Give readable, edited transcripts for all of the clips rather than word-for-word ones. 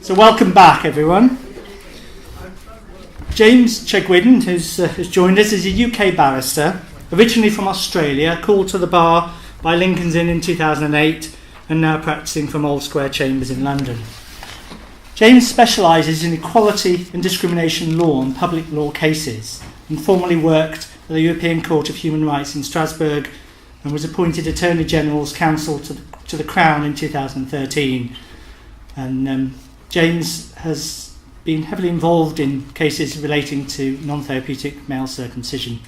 So welcome back, everyone. James Chegwidden, has joined us, is a UK barrister, originally from Australia, called to the bar by Lincoln's Inn in 2008, and now practising from Old Square Chambers in London. James specialises in equality and discrimination law and public law cases, and formerly worked at the European Court of Human Rights in Strasbourg, and was appointed Attorney General's Counsel to the Crown in 2013. And James has been heavily involved in cases relating to non-therapeutic male circumcision.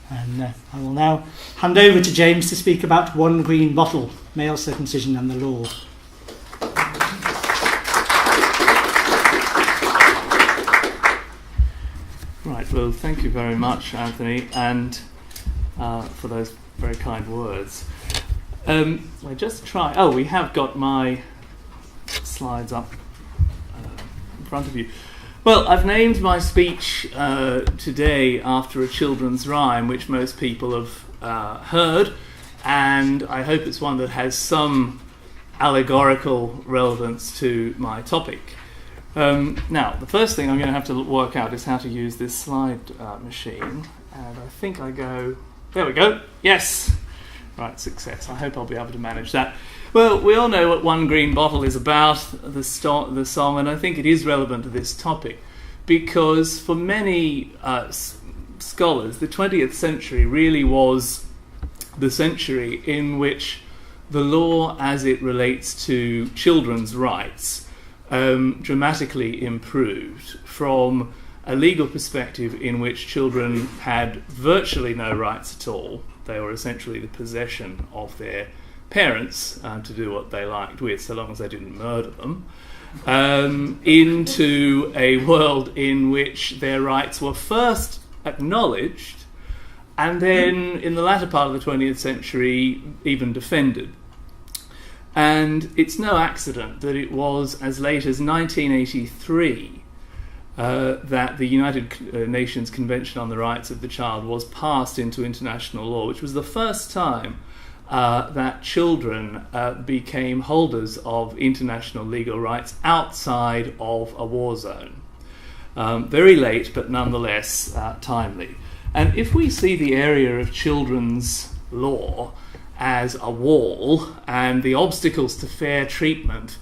And I will now hand over to James to speak about One Green Bottle, Male Circumcision and the Law. Right, well, thank you very much, Anthony, and for those very kind words. I just try. Oh, we have got my slides up in front of you. Well, I've named my speech today after a children's rhyme, which most people have heard, and I hope it's one that has some allegorical relevance to my topic. Now, the first thing I'm going to have to work out is how to use this slide machine, and I think I go. There we go. Yes. Right, success. I hope I'll be able to manage that. Well, we all know what One Green Bottle is about, the song, and I think it is relevant to this topic because for many scholars, the 20th century really was the century in which the law as it relates to children's rights dramatically improved from a legal perspective in which children had virtually no rights at all. They were essentially the possession of their parents to do what they liked with, so long as they didn't murder them, into a world in which their rights were first acknowledged and then, in the latter part of the 20th century, even defended. And it's no accident that it was as late as 1983 that the United Nations Convention on the Rights of the Child was passed into international law, which was the first time that children became holders of international legal rights outside of a war zone. Very late, but nonetheless timely. And if we see the area of children's law as a wall and the obstacles to fair treatment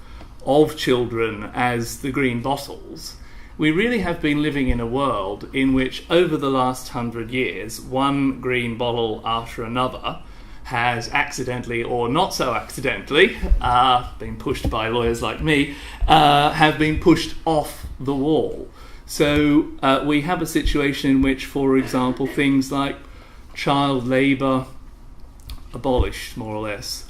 of children as the green bottles, we really have been living in a world in which over the last 100 years, one green bottle after another has accidentally or not so accidentally, been pushed by lawyers like me, have been pushed off the wall. So we have a situation in which, for example, things like child labour abolished, more or less,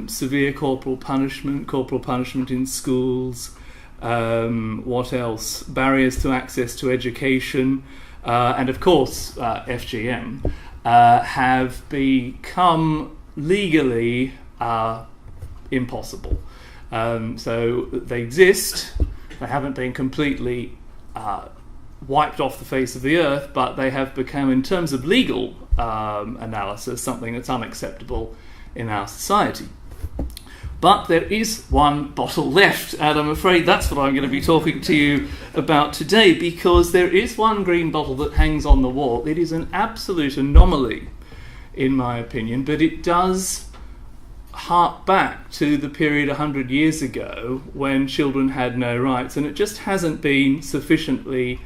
severe corporal punishment in schools, what else? Barriers to access to education, and of course FGM, have become legally impossible. So they exist. They haven't been completely wiped off the face of the earth, but they have become, in terms of legal analysis, something that's unacceptable in our society. But there is one bottle left, and I'm afraid that's what I'm going to be talking to you about today, because there is one green bottle that hangs on the wall. It is an absolute anomaly, in my opinion, but it does hark back to the period 100 years ago when children had no rights, and it just hasn't been sufficiently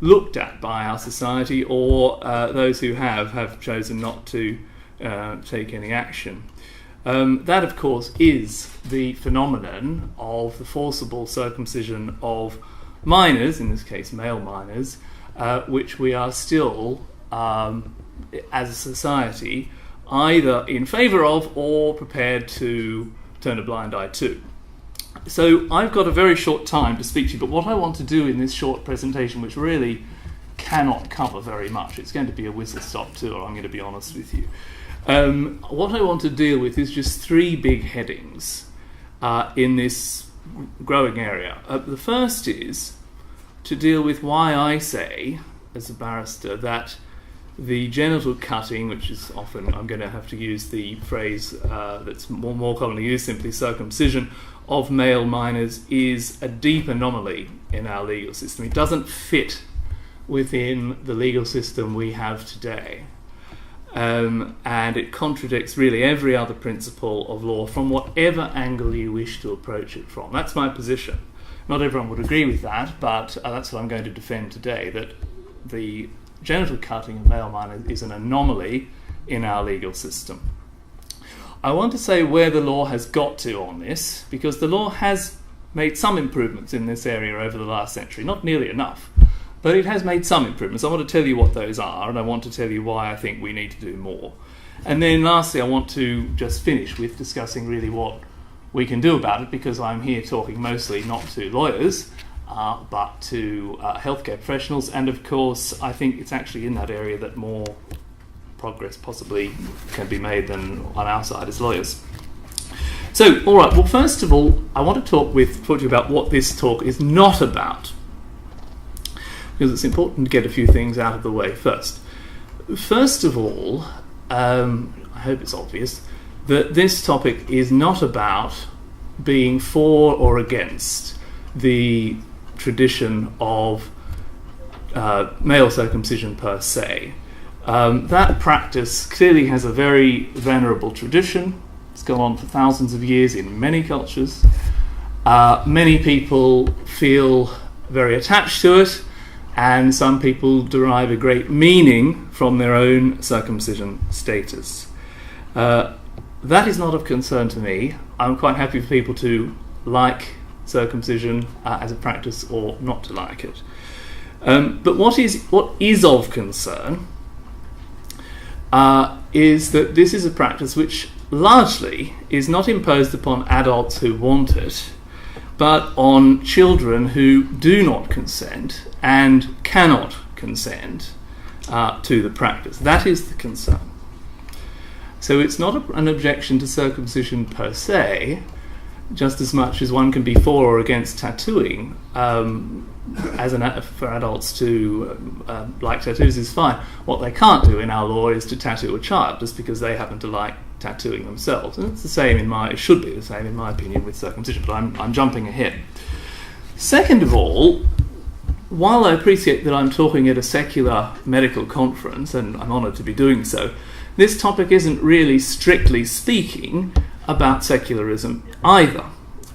looked at by our society, or those who have chosen not to take any action. That, of course, is the phenomenon of the forcible circumcision of minors, in this case male minors, which we are still, as a society, either in favour of or prepared to turn a blind eye to. So I've got a very short time to speak to you, but what I want to do in this short presentation, which really cannot cover very much, it's going to be a whistle-stop tour, I'm going to be honest with you. What I want to deal with is just three big headings in this growing area. The first is to deal with why I say, as a barrister, that the genital cutting, which is often, I'm going to have to use the phrase that's more commonly used, simply circumcision, of male minors is a deep anomaly in our legal system. It doesn't fit within the legal system we have today. And it contradicts really every other principle of law from whatever angle you wish to approach it from. That's my position. Not everyone would agree with that, but that's what I'm going to defend today, that the genital cutting of male minors is an anomaly in our legal system. I want to say where the law has got to on this, because the law has made some improvements in this area over the last century, not nearly enough, but it has made some improvements. I want to tell you what those are, and I want to tell you why I think we need to do more. And then lastly, I want to just finish with discussing really what we can do about it, because I'm here talking mostly not to lawyers, but to healthcare professionals, and of course I think it's actually in that area that more progress possibly can be made than on our side as lawyers. So, all right, well, first of all, I want to talk to you about what this talk is not about, because it's important to get a few things out of the way first. First of all, I hope it's obvious that this topic is not about being for or against the tradition of male circumcision per se. That practice clearly has a very venerable tradition. It's gone on for thousands of years in many cultures. Many people feel very attached to it, and some people derive a great meaning from their own circumcision status. That is not of concern to me. I'm quite happy for people to like circumcision as a practice or not to like it. But what is of concern is that this is a practice which largely is not imposed upon adults who want it, but on children who do not consent and cannot consent to the practice. That is the concern. So it's not an objection to circumcision per se, just as much as one can be for or against tattooing. For adults to like tattoos is fine. What they can't do in our law is to tattoo a child just because they happen to like tattooing themselves. And it's the same it should be the same in my opinion with circumcision, but I'm jumping ahead. Second of all, while I appreciate that I'm talking at a secular medical conference, and I'm honoured to be doing so, this topic isn't really, strictly speaking, about secularism either.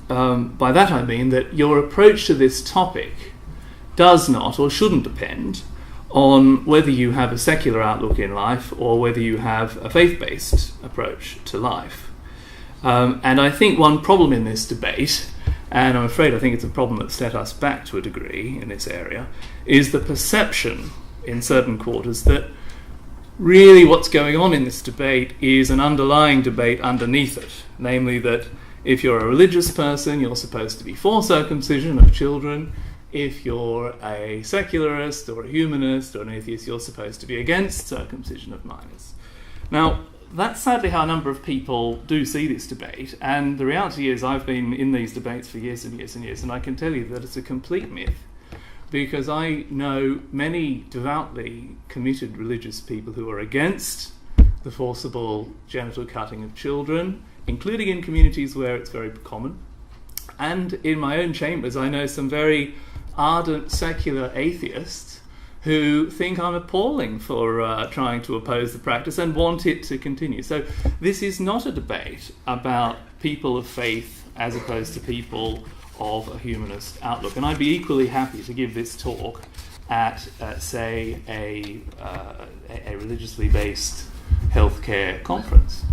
By that I mean that your approach to this topic does not or shouldn't depend on whether you have a secular outlook in life or whether you have a faith-based approach to life. And I think one problem in this debate, and I'm afraid I think it's a problem that's set us back to a degree in this area, is the perception in certain quarters that really what's going on in this debate is an underlying debate underneath it, namely that if you're a religious person, you're supposed to be for circumcision of children. If you're a secularist or a humanist or an atheist, you're supposed to be against circumcision of minors. Now, that's sadly how a number of people do see this debate, and the reality is I've been in these debates for years and years and years, and I can tell you that it's a complete myth, because I know many devoutly committed religious people who are against the forcible genital cutting of children, including in communities where it's very common. And in my own chambers, I know some very ardent secular atheists who think I'm appalling for trying to oppose the practice and want it to continue. So this is not a debate about people of faith as opposed to people of a humanist outlook. And I'd be equally happy to give this talk at, say, a religiously based healthcare conference.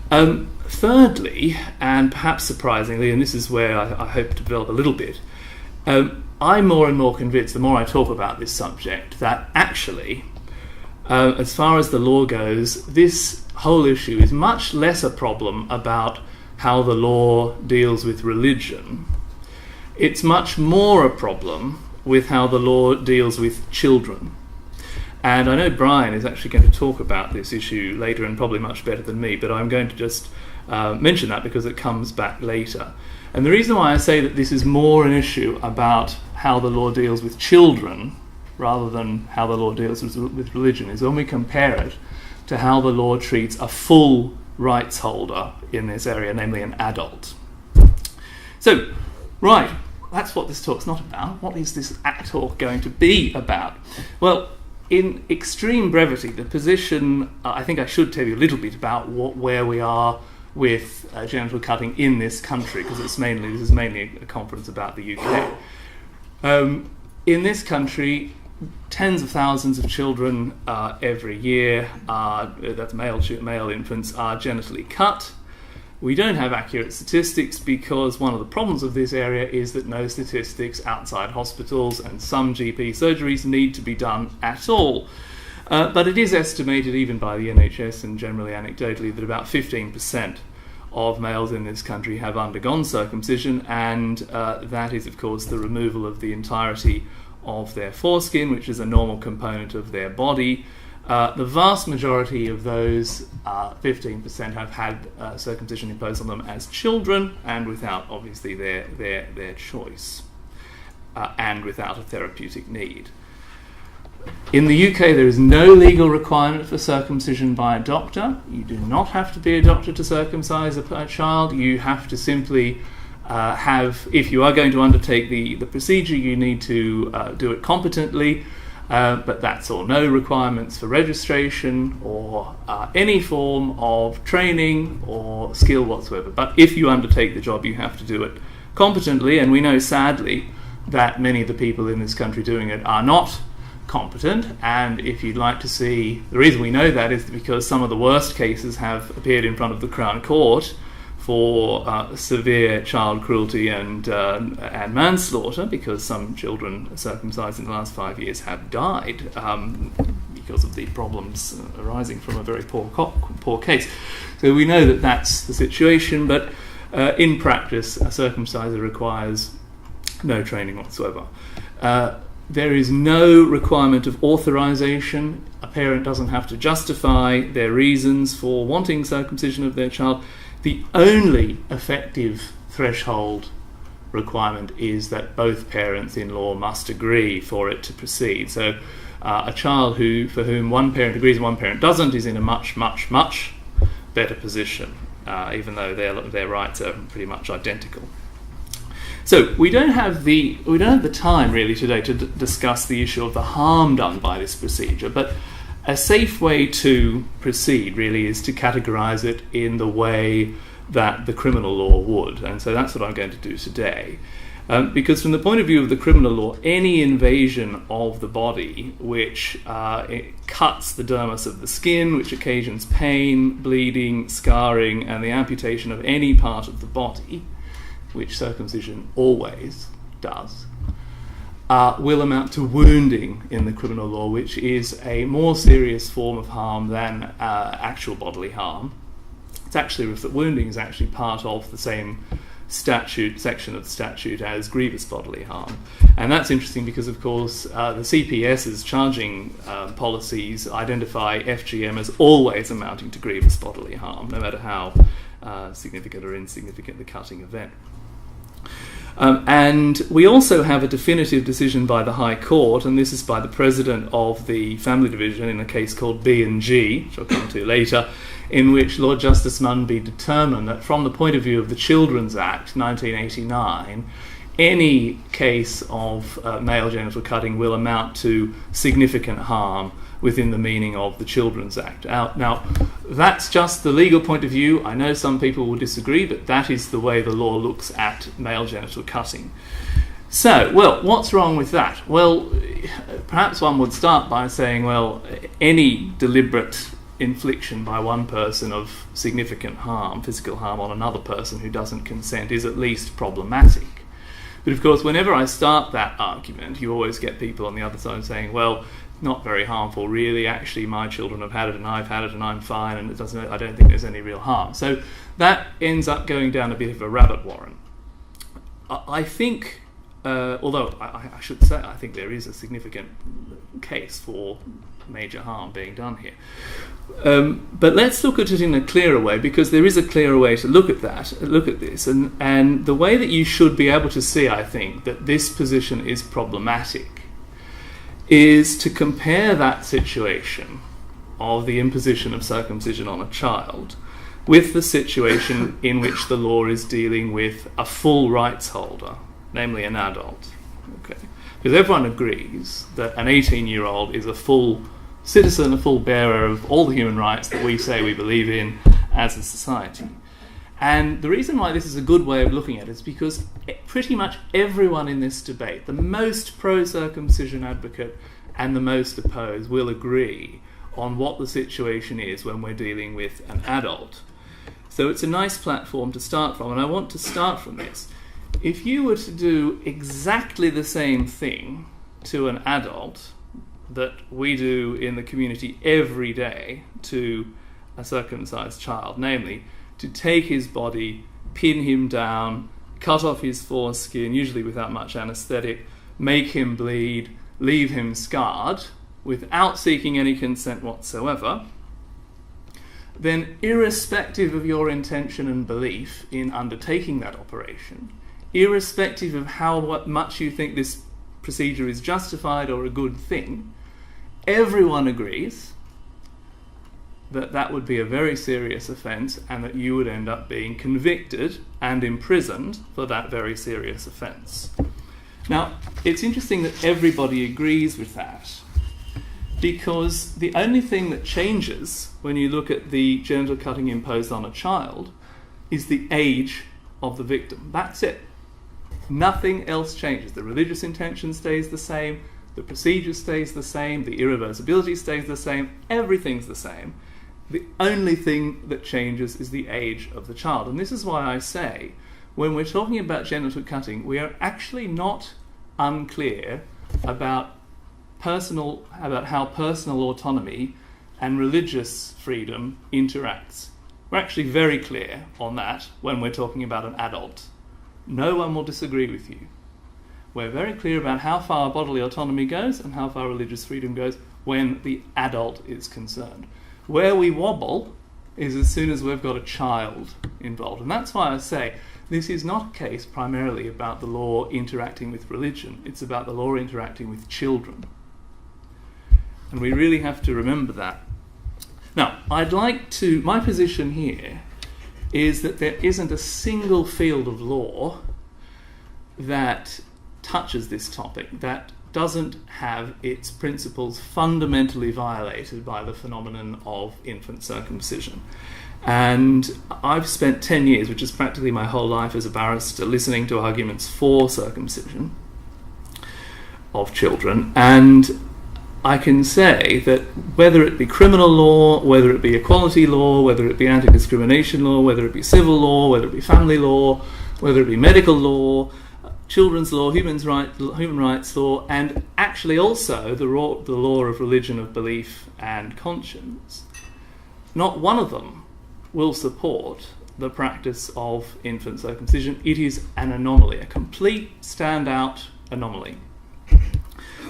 Thirdly, and perhaps surprisingly, and this is where I hope to develop a little bit, I'm more and more convinced, the more I talk about this subject, that actually, as far as the law goes, this whole issue is much less a problem about how the law deals with religion. It's much more a problem with how the law deals with children. And I know Brian is actually going to talk about this issue later, and probably much better than me, but I'm going to just mention that because it comes back later. And the reason why I say that this is more an issue about how the law deals with children rather than how the law deals with religion, is when we compare it to how the law treats a full rights holder in this area, namely an adult. So, right, that's what this talk's not about. What is this talk going to be about? Well, in extreme brevity, the position, I think I should tell you a little bit about where we are with genital cutting in this country, because this is mainly a conference about the UK. In this country, tens of thousands of children every year, that's male infants, are genitally cut. We don't have accurate statistics because one of the problems of this area is that no statistics outside hospitals and some GP surgeries need to be done at all. But it is estimated, even by the NHS and generally anecdotally, that about 15% of males in this country have undergone circumcision, and that is, of course, the removal of the entirety of their foreskin, which is a normal component of their body. The vast majority of those 15% have had circumcision imposed on them as children, and without, obviously, their choice, and without a therapeutic need. In the UK, there is no legal requirement for circumcision by a doctor. You do not have to be a doctor to circumcise a child. You have to simply if you are going to undertake the procedure, you need to do it competently. But that's all. No requirements for registration or any form of training or skill whatsoever. But if you undertake the job, you have to do it competently, and we know, sadly, that many of the people in this country doing it are not competent. And if you'd like to see, the reason we know that is because some of the worst cases have appeared in front of the Crown Court for severe child cruelty and manslaughter, because some children circumcised in the last 5 years have died because of the problems arising from a very poor case. So we know that that's the situation, but in practice, a circumciser requires no training whatsoever. There is no requirement of authorization. A parent doesn't have to justify their reasons for wanting circumcision of their child. The only effective threshold requirement is that both parents-in-law must agree for it to proceed. So a child for whom one parent agrees and one parent doesn't is in a much, much, much better position, even though their rights are pretty much identical. So we don't have the time really today to discuss the issue of the harm done by this procedure, but a safe way to proceed really is to categorise it in the way that the criminal law would, and so that's what I'm going to do today. Because from the point of view of the criminal law, any invasion of the body which it cuts the dermis of the skin, which occasions pain, bleeding, scarring, and the amputation of any part of the body, which circumcision always does, will amount to wounding in the criminal law, which is a more serious form of harm than actual bodily harm. It's actually, wounding is actually part of the same section of the statute as grievous bodily harm. And that's interesting because, of course, the CPS's charging policies identify FGM as always amounting to grievous bodily harm, no matter how significant or insignificant the cutting event. And we also have a definitive decision by the High Court, and this is by the President of the Family Division in a case called B&G, which I'll come to later, in which Lord Justice Munby determined that from the point of view of the Children's Act, 1989, any case of male genital cutting will amount to significant harm within the meaning of the Children's Act. Now, that's just the legal point of view. I know some people will disagree, but that is the way the law looks at male genital cutting. So, well, what's wrong with that? Well, perhaps one would start by saying, well, any deliberate infliction by one person of significant harm, physical harm, on another person who doesn't consent is at least problematic. But of course, whenever I start that argument, you always get people on the other side saying, well, not very harmful really, actually my children have had it and I've had it and I'm fine, and I don't think there's any real harm. So that ends up going down a bit of a rabbit warren. I think, although I should say I think there is a significant case for major harm being done here. But let's look at it in a clearer way, because there is a clearer way to look at this, and the way that you should be able to see, I think, that this position is problematic is to compare that situation of the imposition of circumcision on a child with the situation in which the law is dealing with a full rights holder, namely an adult. Okay. Because everyone agrees that an 18-year-old is a full citizen, a full bearer of all the human rights that we say we believe in as a society. And the reason why this is a good way of looking at it is because pretty much everyone in this debate, the most pro-circumcision advocate and the most opposed, will agree on what the situation is when we're dealing with an adult. So it's a nice platform to start from, and I want to start from this. If you were to do exactly the same thing to an adult that we do in the community every day to a circumcised child, namely to take his body, pin him down, cut off his foreskin, usually without much anaesthetic, make him bleed, leave him scarred, without seeking any consent whatsoever, then irrespective of your intention and belief in undertaking that operation, irrespective of how much you think this procedure is justified or a good thing, everyone agrees that that would be a very serious offence and that you would end up being convicted and imprisoned for that very serious offence. Now, it's interesting that everybody agrees with that, because the only thing that changes when you look at the genital cutting imposed on a child is the age of the victim. That's it. Nothing else changes. The religious intention stays the same, the procedure stays the same, the irreversibility stays the same, everything's the same. The only thing that changes is the age of the child. And this is why I say, when we're talking about genital cutting, we are actually not unclear about how personal autonomy and religious freedom interacts. We're actually very clear on that when we're talking about an adult. No one will disagree with you. We're very clear about how far bodily autonomy goes and how far religious freedom goes when the adult is concerned. Where we wobble is as soon as we've got a child involved. And that's why I say this is not a case primarily about the law interacting with religion. It's about the law interacting with children. And we really have to remember that. Now, my position here is that there isn't a single field of law that touches this topic that doesn't have its principles fundamentally violated by the phenomenon of infant circumcision. And I've spent 10 years, which is practically my whole life as a barrister, listening to arguments for circumcision of children, and I can say that whether it be criminal law, whether it be equality law, whether it be anti-discrimination law, whether it be civil law, whether it be family law, whether it be medical law, children's law, human rights law, and actually also the law of religion, of belief and conscience, not one of them will support the practice of infant circumcision. It is an anomaly, a complete standout anomaly.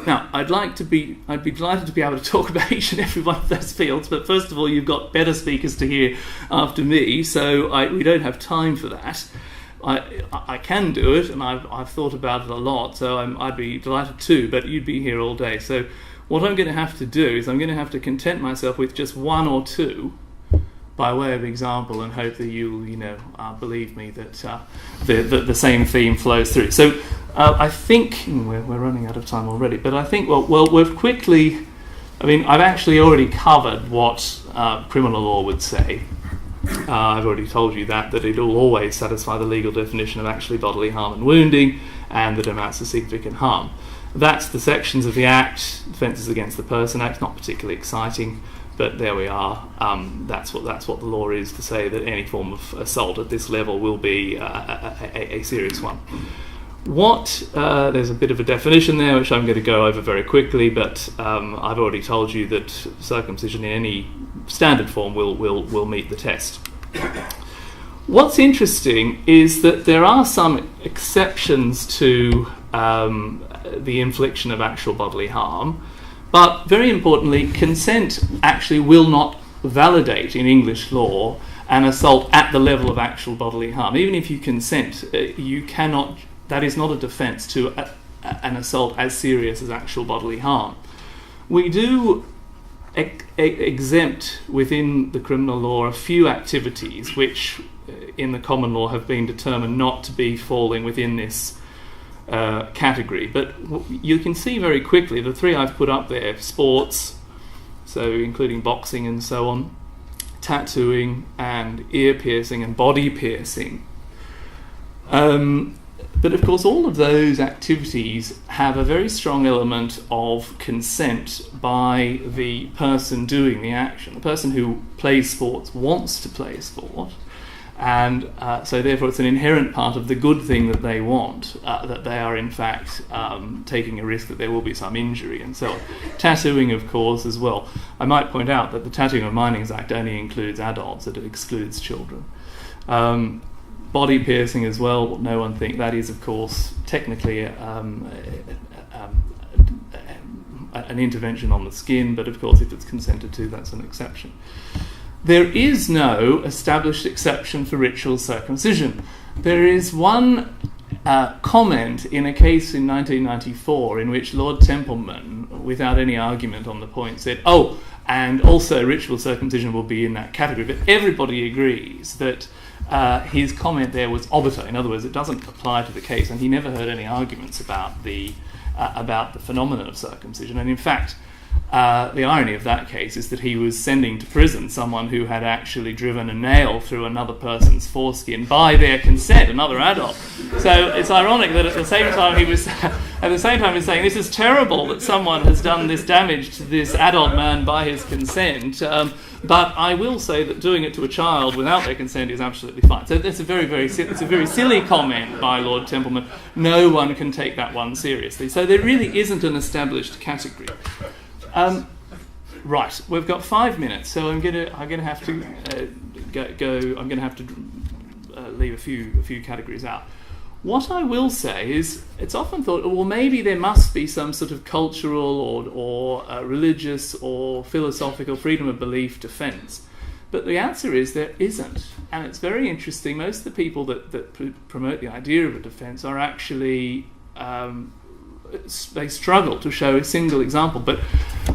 Now, I'd be delighted to be able to talk about each and every one of those fields, but first of all, you've got better speakers to hear after me, so we don't have time for that. I can do it, and I've thought about it a lot, so I'd be delighted too, but you'd be here all day. So what I'm going to have to do is I'm going to have to content myself with just one or two by way of example, and hope that you'll, believe me that the same theme flows through. So I think we're running out of time already, but I think we've quickly. I've actually already covered what criminal law would say. I've already told you that it will always satisfy the legal definition of actually bodily harm and wounding, and that amounts to significant harm. That's the sections of the Act. Offences Against the Person Act, not particularly exciting. But there we are. That's what the law is, to say that any form of assault at this level will be a serious one. There's a bit of a definition there, which I'm going to go over very quickly, but I've already told you that circumcision in any standard form will meet the test. What's interesting is that there are some exceptions to the infliction of actual bodily harm. But very importantly, consent actually will not validate in English law an assault at the level of actual bodily harm. Even if you consent, you cannot. That is not a defence to an assault as serious as actual bodily harm. We do exempt within the criminal law a few activities which in the common law have been determined not to be falling within this category. But you can see very quickly the three I've put up there: sports, so including boxing and so on, tattooing and ear piercing and body piercing. But of course all of those activities have a very strong element of consent by the person doing the action. The person who plays sports wants to play sport, and so therefore it's an inherent part of the good thing that they want, that they are in fact taking a risk that there will be some injury and so on. Tattooing, of course, as well. I might point out that the Tattooing and Minings Act only includes adults, it excludes children. Body piercing as well, no one thinks that is, of course, technically an intervention on the skin, but of course if it's consented to, that's an exception. There is no established exception for ritual circumcision. There is one comment in a case in 1994 in which Lord Templeman, without any argument on the point, said, "Oh, and also ritual circumcision will be in that category." But everybody agrees that his comment there was obiter. In other words, it doesn't apply to the case, and he never heard any arguments about the phenomenon of circumcision. And in fact, the irony of that case is that he was sending to prison someone who had actually driven a nail through another person's foreskin by their consent, another adult. So it's ironic that at the same time he was saying this is terrible that someone has done this damage to this adult man by his consent. But I will say that doing it to a child without their consent is absolutely fine. So it's a very silly comment by Lord Templeman. No one can take that one seriously. So there really isn't an established category. Right, we've got 5 minutes, so I'm gonna have to go. I'm gonna have to leave a few categories out. What I will say is, it's often thought, well, maybe there must be some sort of cultural or religious or philosophical freedom of belief defence. But the answer is there isn't. And it's very interesting. Most of the people that promote the idea of a defence are actually, they struggle to show a single example. But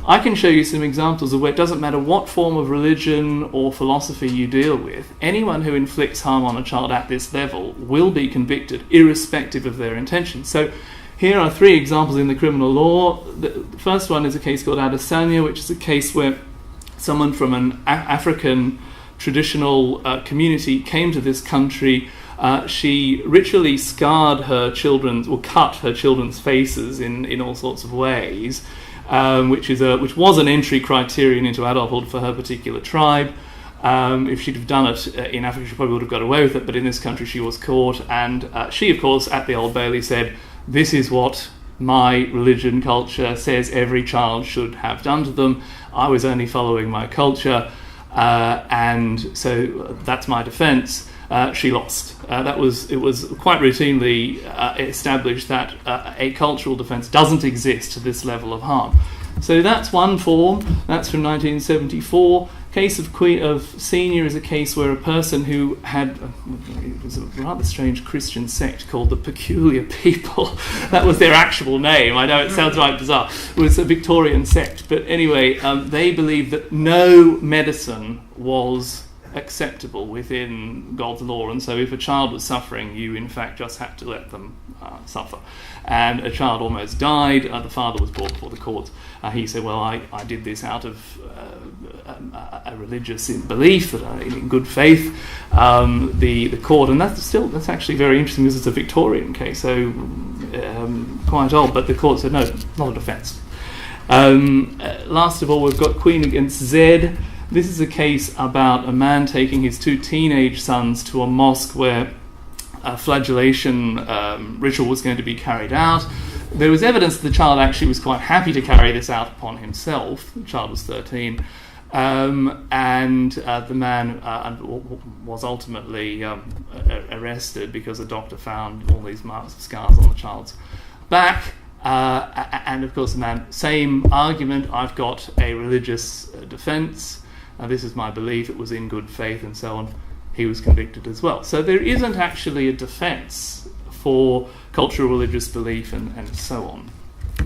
I can show you some examples of where it doesn't matter what form of religion or philosophy you deal with, anyone who inflicts harm on a child at this level will be convicted irrespective of their intention. So here are 3 examples in the criminal law. The first one is a case called Adesanya, which is a case where someone from an African traditional community came to this country. She ritually scarred her children's, or cut her children's faces in all sorts of ways, which was an entry criterion into adulthood for her particular tribe. If she'd have done it in Africa, she probably would have got away with it, but in this country she was caught, and she, of course, at the Old Bailey said, "This is what my religion culture says every child should have done to them. I was only following my culture, and so that's my defence." She lost. It was quite routinely established that a cultural defence doesn't exist to this level of harm. So that's one form. That's from 1974. Case of Senior is a case where a person who had it was a rather strange Christian sect called the Peculiar People. That was their actual name. I know it sounds right bizarre. It was a Victorian sect, but anyway, they believed that no medicine was acceptable within God's law, and so if a child was suffering, you in fact just had to let them suffer. And a child almost died. The father was brought before the courts. He said, "Well, I did this out of a religious belief, that in good faith." The court, and that's actually very interesting. This is a Victorian case, so quite old. But the court said, "No, not a defence." Last of all, we've got Queen against Zed. This is a case about a man taking his 2 teenage sons to a mosque where a flagellation ritual was going to be carried out. There was evidence that the child actually was quite happy to carry this out upon himself. The child was 13. And the man was ultimately arrested because the doctor found all these marks of scars on the child's back. And of course the man, same argument, I've got a religious defence. This is my belief, it was in good faith and so on. He was convicted as well. So there isn't actually a defence for cultural religious belief and so on.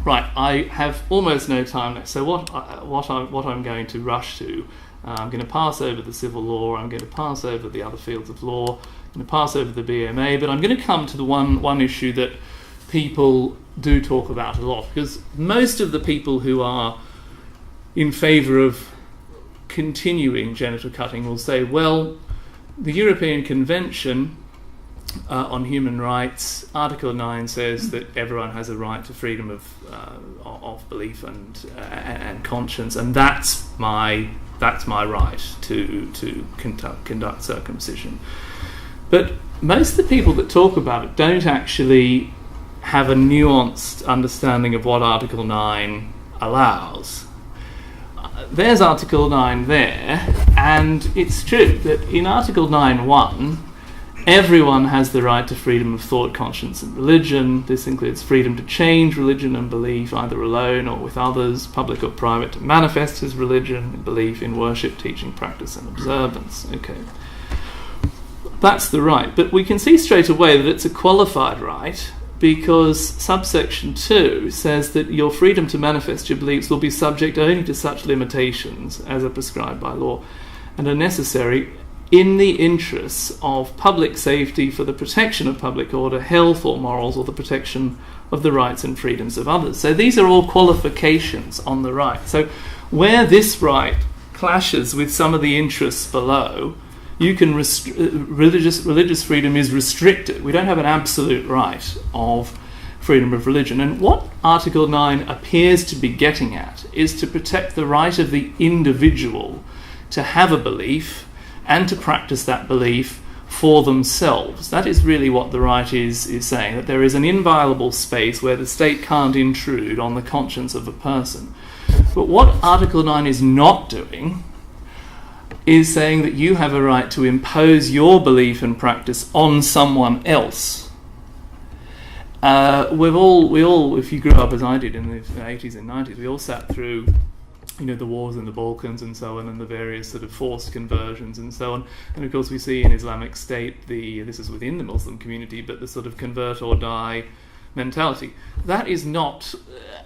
Right, I have almost no time left. So what I'm going to rush to, I'm going to pass over the civil law. I'm going to pass over the other fields of law. I'm going to pass over the BMA, but I'm going to come to the one issue that people do talk about a lot, because most of the people who are in favour of continuing genital cutting will say, well, the European Convention on Human Rights, Article 9 says that everyone has a right to freedom of belief and conscience, and that's my right to conduct circumcision. But most of the people that talk about it don't actually have a nuanced understanding of what Article 9 allows. There's Article 9 there, and it's true that in Article 9.1 everyone has the right to freedom of thought, conscience and religion. This includes freedom to change religion and belief, either alone or with others, public or private, to manifest his religion and belief in worship, teaching, practice and observance. Okay, that's the right. But we can see straight away that it's a qualified right, because subsection 2 says that your freedom to manifest your beliefs will be subject only to such limitations as are prescribed by law and are necessary in the interests of public safety, for the protection of public order, health or morals, or the protection of the rights and freedoms of others. So these are all qualifications on the right. So where this right clashes with some of the interests below, you can religious freedom is restricted. We don't have an absolute right of freedom of religion. And what Article 9 appears to be getting at is to protect the right of the individual to have a belief and to practice that belief for themselves. That is really what the right is saying, that there is an inviolable space where the state can't intrude on the conscience of a person. But what Article 9 is not doing is saying that you have a right to impose your belief and practice on someone else. We all, if you grew up as I did in the 80s and 90s, we all sat through the wars in the Balkans and so on, and the various sort of forced conversions and so on. And of course we see in Islamic State, this is within the Muslim community, but the sort of convert or die mentality. That is not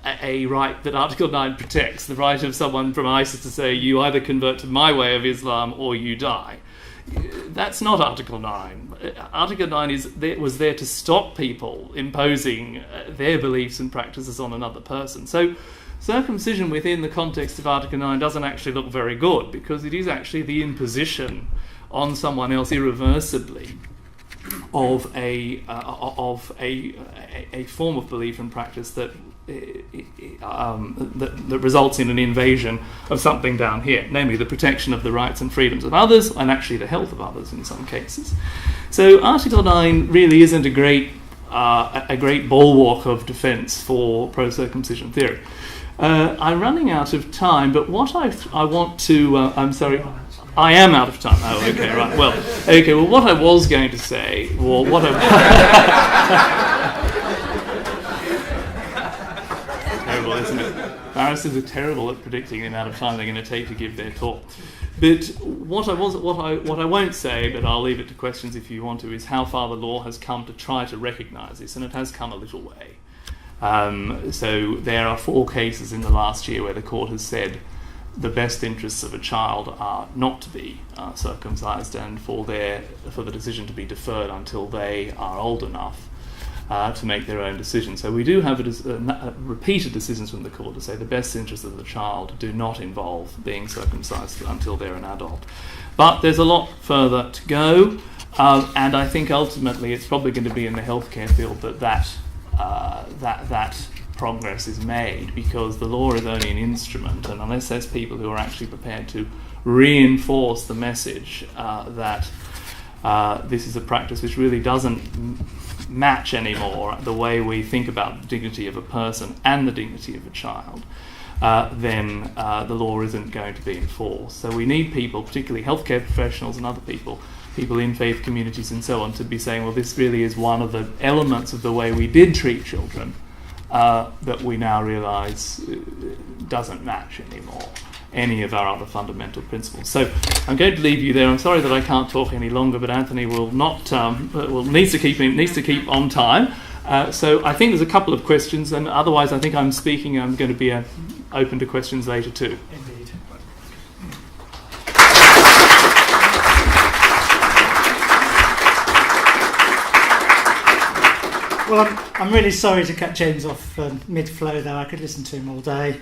a right that Article 9 protects, the right of someone from ISIS to say, you either convert to my way of Islam or you die. That's not Article 9. Article 9 was there to stop people imposing their beliefs and practices on another person. So circumcision within the context of Article 9 doesn't actually look very good, because it is actually the imposition on someone else irreversibly of a form of belief and practice that results in an invasion of something down here, namely the protection of the rights and freedoms of others, and actually the health of others in some cases. So Article 9 really isn't a great bulwark of defence for pro-circumcision theory. I'm running out of time, but what I want to... I'm sorry, I am out of time. Oh, okay, right. Well, what I was going to say, or what I... Terrible, isn't it? Barristers are terrible at predicting the amount of time they're going to take to give their talk. But what I won't say, but I'll leave it to questions if you want to, is how far the law has come to try to recognise this, and it has come a little way. So there are 4 cases in the last year where the court has said the best interests of a child are not to be circumcised, and for the decision to be deferred until they are old enough to make their own decision. So we do have repeated decisions from the court to say the best interests of the child do not involve being circumcised until they're an adult. But there's a lot further to go, and I think ultimately it's probably going to be in the healthcare field that progress is made, because the law is only an instrument, and unless there's people who are actually prepared to reinforce the message that this is a practice which really doesn't match anymore the way we think about the dignity of a person and the dignity of a child, then the law isn't going to be enforced. So we need people, particularly healthcare professionals and other people in faith communities and so on, to be saying, well, this really is one of the elements of the way we did treat children that we now realise doesn't match anymore any of our other fundamental principles. So I'm going to leave you there. I'm sorry that I can't talk any longer, but Anthony will not needs to keep on time, So I think there's a couple of questions, and otherwise I think I'm going to be open to questions later too. Indeed. Well, I'm really sorry to cut James off mid-flow there. I could listen to him all day.